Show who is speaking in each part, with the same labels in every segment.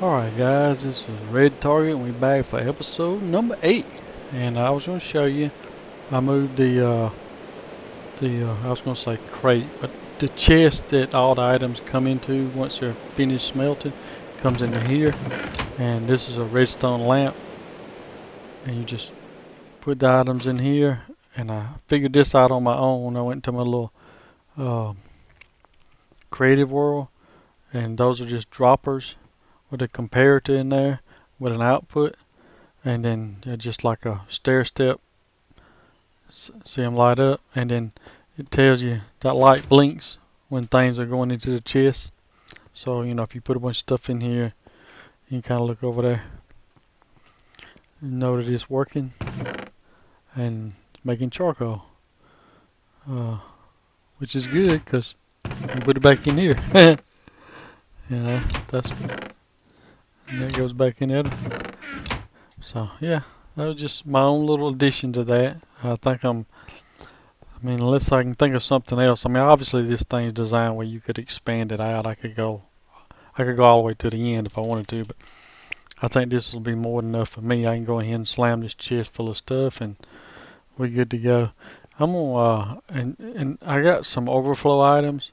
Speaker 1: Alright guys, this is Redtarget and we're back for episode number 8. And I was going to show you, I moved I was going to say crate, but the chest that all the items come into once they're finished smelting comes into here. And this is a redstone lamp. And you just put the items in here. And I figured this out on my own. I went to my little creative world. And those are just droppers with a comparator in there with an output, and then just like a stair step, see them light up, and then it tells you that light blinks when things are going into the chest. So if you put a bunch of stuff in here, you can kind of look over there and know that it's working and making charcoal, which is good because you can put it back in here. That's, and that goes back in there. So yeah, that was just my own little addition to that. Unless I can think of something else. Obviously this thing's designed where you could expand it out. I could go all the way to the end if I wanted to, but I think this will be more than enough for me. I can go ahead and slam this chest full of stuff and we're good to go. I'm gonna and I got some overflow items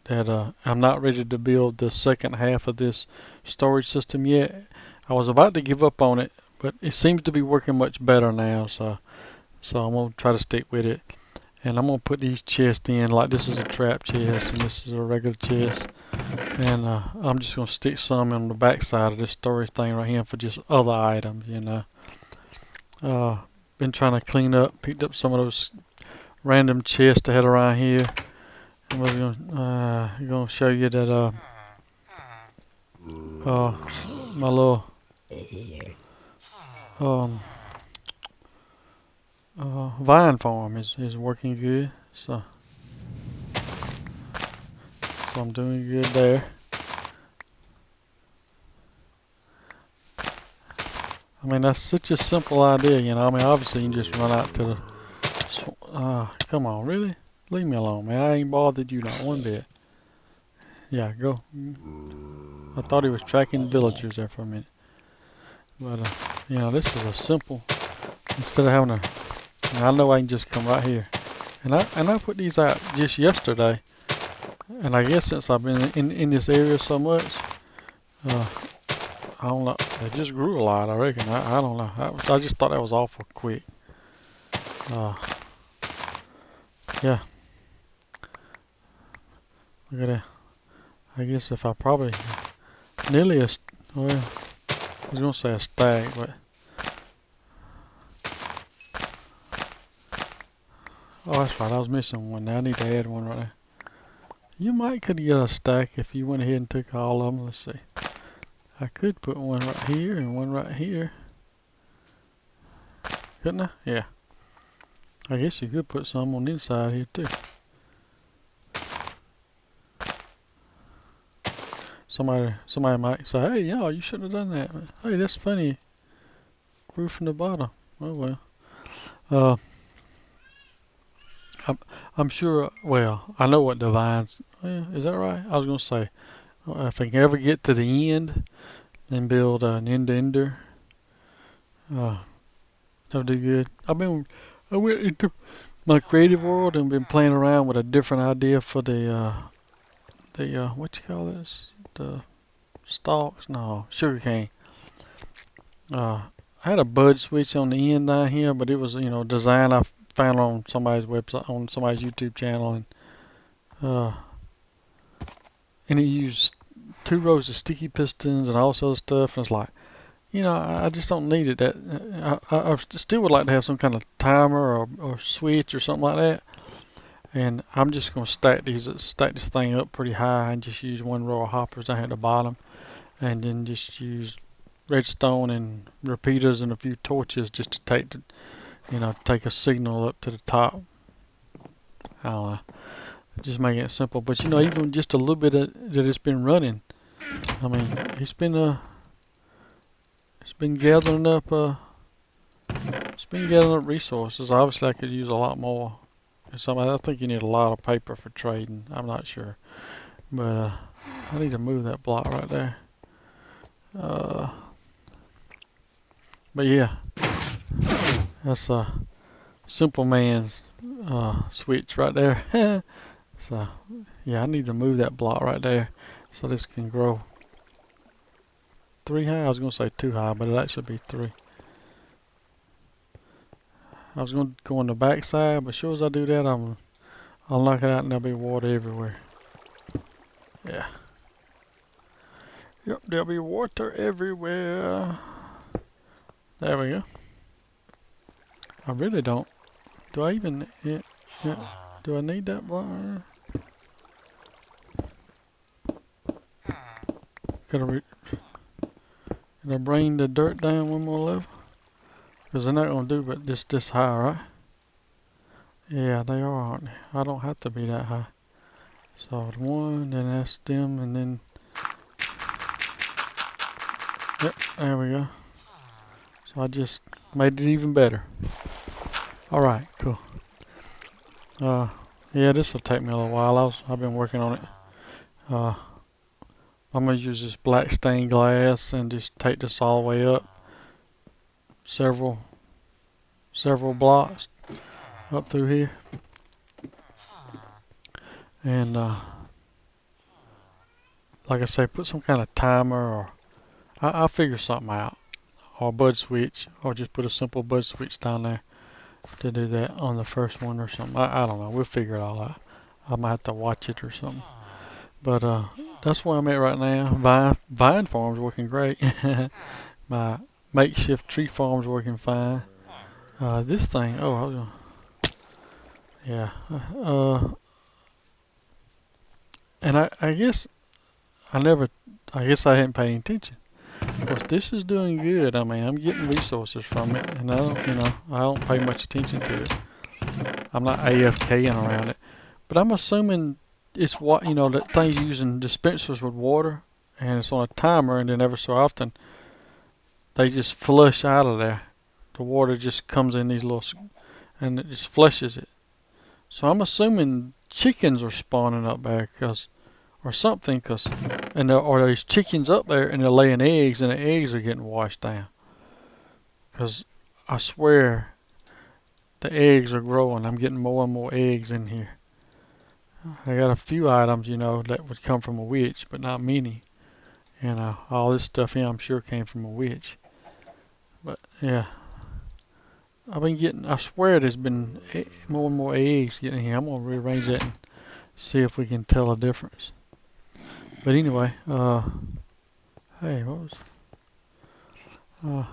Speaker 1: that I'm not ready to build the second half of this storage system yet. I was about to give up on it, but it seems to be working much better now, so I'm gonna try to stick with it. And I'm gonna put these chests in, like this is a trap chest and this is a regular chest, and I'm just gonna stick some on the back side of this storage thing right here for just other items. Been trying to clean up, picked up some of those random chests I had around here. I was gonna show you that my little vine farm is working good, so I'm doing good there. That's such a simple idea, obviously you can just run out to the come on, really? Leave me alone, man. I ain't bothered you not one bit. Yeah, go. I thought he was tracking villagers there for a minute. But, this is a simple, instead of having I know I can just come right here. And I put these out just yesterday. And I guess since I've been in this area so much, I don't know, they just grew a lot, I reckon. I don't know. I just thought that was awful quick. Yeah. Look at that. I guess if I probably nearly I was gonna say a stack, but oh, that's right. I was missing one. Now I need to add one right there. You might could get a stack if you went ahead and took all of them. Let's see. I could put one right here and one right here. Couldn't I? Yeah. I guess you could put some on the inside here too. Somebody might say, "Hey, y'all, you shouldn't have done that." Hey, that's funny. Grew from the bottom. Oh well. I'm sure. Well, I know what the vines. Is that right? I was gonna say, if I can ever get to the end and build an end-ender, that would do good. I went into my creative world and been playing around with a different idea for the what you call this? The stalks? No, sugar cane. I had a bud switch on the end down here, but it was design I found on somebody's website, on somebody's YouTube channel, and it used 2 rows of sticky pistons and all this other stuff, and it's like, I just don't need it. I still would like to have some kind of timer or switch or something like that. And I'm just gonna stack this thing up pretty high and just use 1 row of hoppers down at the bottom, and then just use redstone and repeaters and a few torches just to take a signal up to the top. I don't know, just making it simple. But even just a little bit that it's been running, it's been gathering up resources. Obviously I could use a lot more. I think you need a lot of paper for trading. I'm not sure, but I need to move that block right there. But yeah, that's a simple man's switch right there. So yeah, I need to move that block right there so this can grow 3 high. I was gonna say 2 high, but it actually be 3. I was gonna go on the back side, but sure as I do that, I'll knock it out and there'll be water everywhere. Yeah. Yep, there'll be water everywhere. There we go. I really don't. Do I even? Yeah. Do I need that block? Can I bring the dirt down one more level? Because they're not gonna do but this high, right? Yeah, they are, aren't they? I don't have to be that high. So 1, then that's them, and then yep, there we go. So I just made it even better. All right, cool. Yeah, this will take me a little while. I've been working on it. I'm gonna use this black stained glass and just take this all the way up several blocks up through here, and like I say, put some kind of timer, or I'll figure something out, or a bud switch, or just put a simple bud switch down there to do that on the first one or something. I don't know. We'll figure it all out. I might have to watch it or something. But that's where I'm at right now. Vine farm's working great. My makeshift tree farm's working fine. This thing, oh, I was gonna, yeah. And I guess I hadn't paid attention. Of course, this is doing good. I mean, I'm getting resources from it, and I don't pay much attention to it. I'm not AFKing around it, but I'm assuming it's that thing's using dispensers with water, and it's on a timer, and then every so often they just flush out of there. The water just comes in these and it just flushes it. So I'm assuming chickens are spawning up there, or something, or there's chickens up there and they're laying eggs, and the eggs are getting washed down. Because I swear the eggs are growing. I'm getting more and more eggs in here. I got a few items, that would come from a witch, but not many. And all this stuff here, I'm sure came from a witch. But yeah, I swear there's been more and more eggs getting here. I'm going to rearrange that and see if we can tell a difference. But anyway, hey, what was,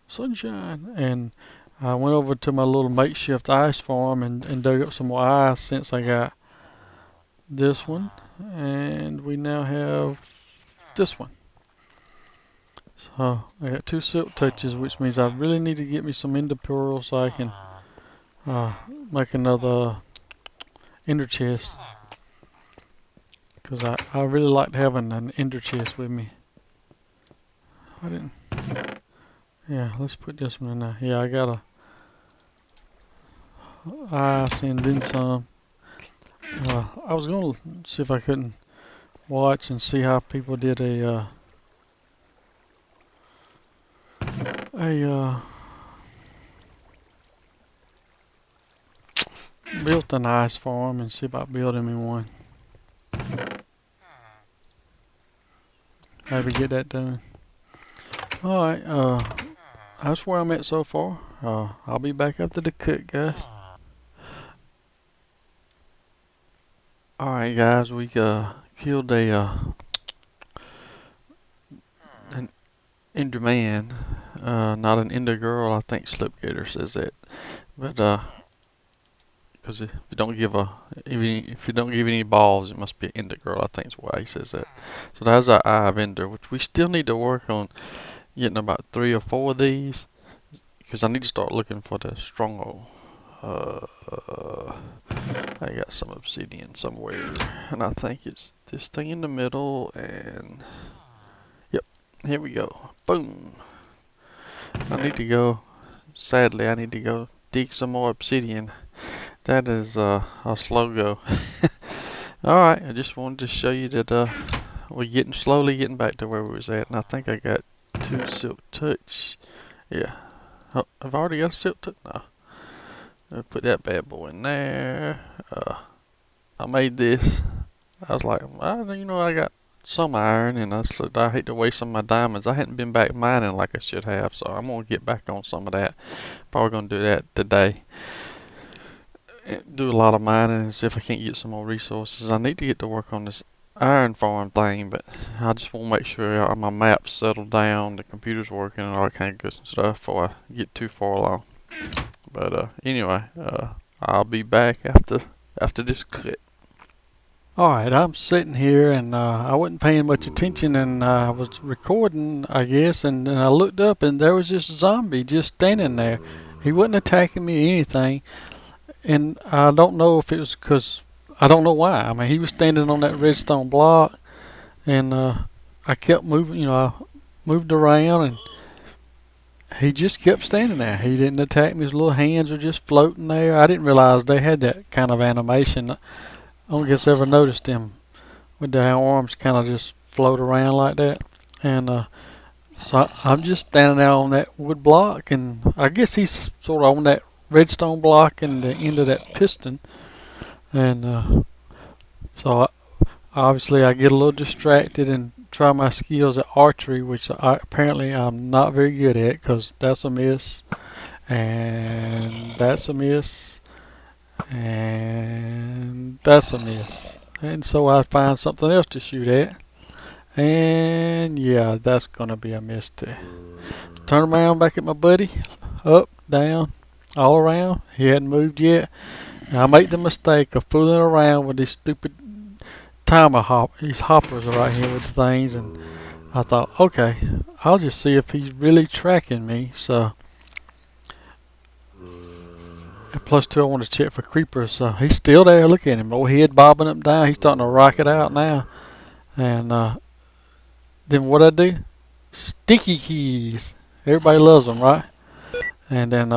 Speaker 1: sunshine. And I went over to my little makeshift ice farm and dug up some more ice since I got this one. And we now have this one. So I got 2 silk touches, which means I really need to get me some ender pearls so I can make another ender chest. Because I really liked having an ender chest with me. Yeah, let's put this one in there. Yeah, I got a ice and then some. I was going to see if I couldn't watch and see how people did built an ice farm and see about building me one. Maybe get that done. Alright, that's where I'm at so far. I'll be back after the cook, guys. Alright, guys, we killed an Ender man, not an Ender girl. I think Slipgator says that, but because if you don't give any balls, it must be an Ender girl. I think is why he says that. So that's our Eye of Ender, which we still need to work on getting about 3 or 4 of these, because I need to start looking for the stronghold. I got some obsidian somewhere, and I think it's this thing in the middle, and yep, here we go. Boom. Sadly I need to go dig some more obsidian. That is a slow go. Alright, I just wanted to show you that we're slowly getting back to where we was at, and I think I got 2 silk touch. Yeah. Oh, I've already got a silk touch. No. I'll put that bad boy in there. I made this. I was like, I got some iron, and I said I hate to waste some of my diamonds. I hadn't been back mining like I should have, so I'm gonna get back on some of that. Probably gonna do that today. Do a lot of mining and see if I can't get some more resources. I need to get to work on this iron farm thing, but I just want to make sure my map's settled down, the computer's working, and all that kind of good stuff before I get too far along. But anyway, I'll be back after this cut. Alright, I'm sitting here and I wasn't paying much attention, and I was recording, I guess, and then I looked up and there was this zombie just standing there. He wasn't attacking me or anything, and I don't know if it was because, I don't know why. I mean, he was standing on that redstone block, and I kept moving, I moved around, and he just kept standing there. He didn't attack me. His little hands were just floating there. I didn't realize they had that kind of animation. I don't guess I ever noticed them with their arms kind of just float around like that. And so I'm just standing there on that wood block, and I guess he's sort of on that redstone block and the end of that piston. And so obviously I get a little distracted and try my skills at archery, which apparently I'm not very good at, because that's a miss, and that's a miss, and that's a miss. And so I find something else to shoot at, and yeah, that's gonna be a miss too. Turn around back at my buddy, up, down, all around. He hadn't moved yet. And I make the mistake of fooling around with these stupid these hoppers right here with the things, and I thought, okay, I'll just see if he's really tracking me. So, and plus two, I want to check for creepers. So he's still there. Look at him, old head bobbing up and down. He's starting to rocket out now. And then what I do? Sticky keys. Everybody loves them, right? And then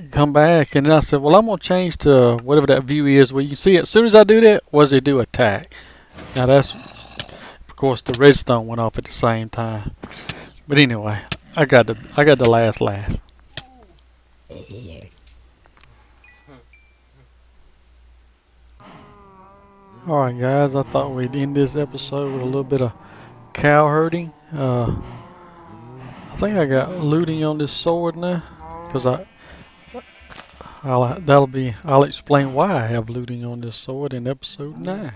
Speaker 1: come back, and then I said, well, I'm going to change to whatever that view is where you can see it. As soon as I do that, what does it do? Attack. Now that's, of course, the redstone went off at the same time. But anyway, I got the last laugh. Alright guys, I thought we'd end this episode with a little bit of cow herding. I think I got looting on this sword now, because I'll explain why I have looting on this sword in episode 9.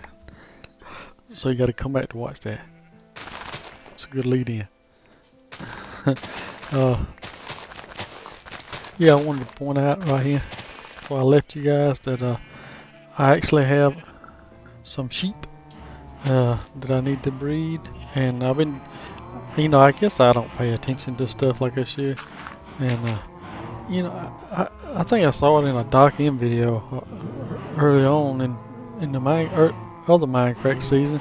Speaker 1: So you got to come back to watch that. It's a good lead in. Yeah, I wanted to point out right here before I left you guys that I actually have some sheep that I need to breed, and I've been, I guess I don't pay attention to stuff like I should, and I think I saw it in a Doc M video early on in the other Minecraft season,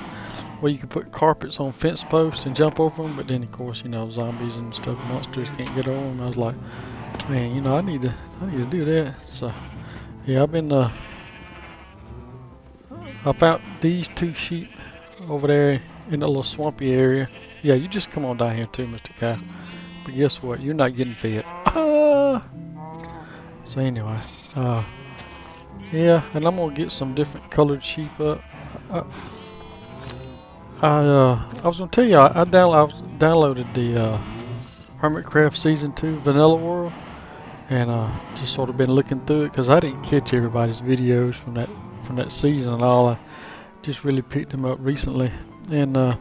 Speaker 1: where you could put carpets on fence posts and jump over them, but then of course zombies and stuff, monsters can't get over them. I was like, man, I need to do that. So yeah, I've been I found these 2 sheep over there in the little swampy area. Yeah, you just come on down here too, Mr. Guy. But guess what? You're not getting fed. So anyway, yeah, and I'm gonna get some different colored sheep up. I was gonna tell you I downloaded the Hermitcraft Season 2 Vanilla World, and just sort of been looking through it, because I didn't catch everybody's videos from that season and all. I just really picked them up recently, and I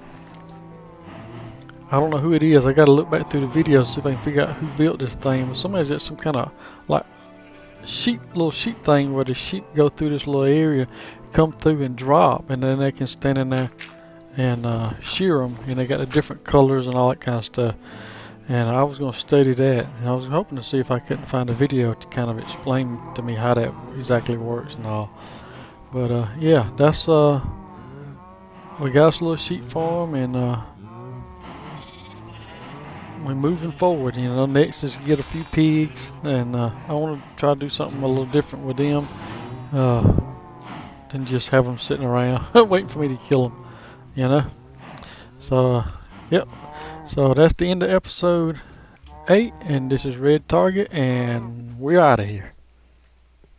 Speaker 1: don't know who it is. I gotta look back through the videos to see if I can figure out who built this thing. Somebody's got some kind of like little sheep thing where the sheep go through this little area, come through and drop, and then they can stand in there and shear them, and they got the different colors and all that kind of stuff. And I was going to study that, and I was hoping to see if I couldn't find a video to kind of explain to me how that exactly works and all. But yeah, that's we got us a little sheep farm, and we're moving forward. Next is to get a few pigs, and I want to try to do something a little different with them than just have them sitting around waiting for me to kill them. you know. So, yep. So that's the end of episode 8, and this is Redtarget, and we're out of here.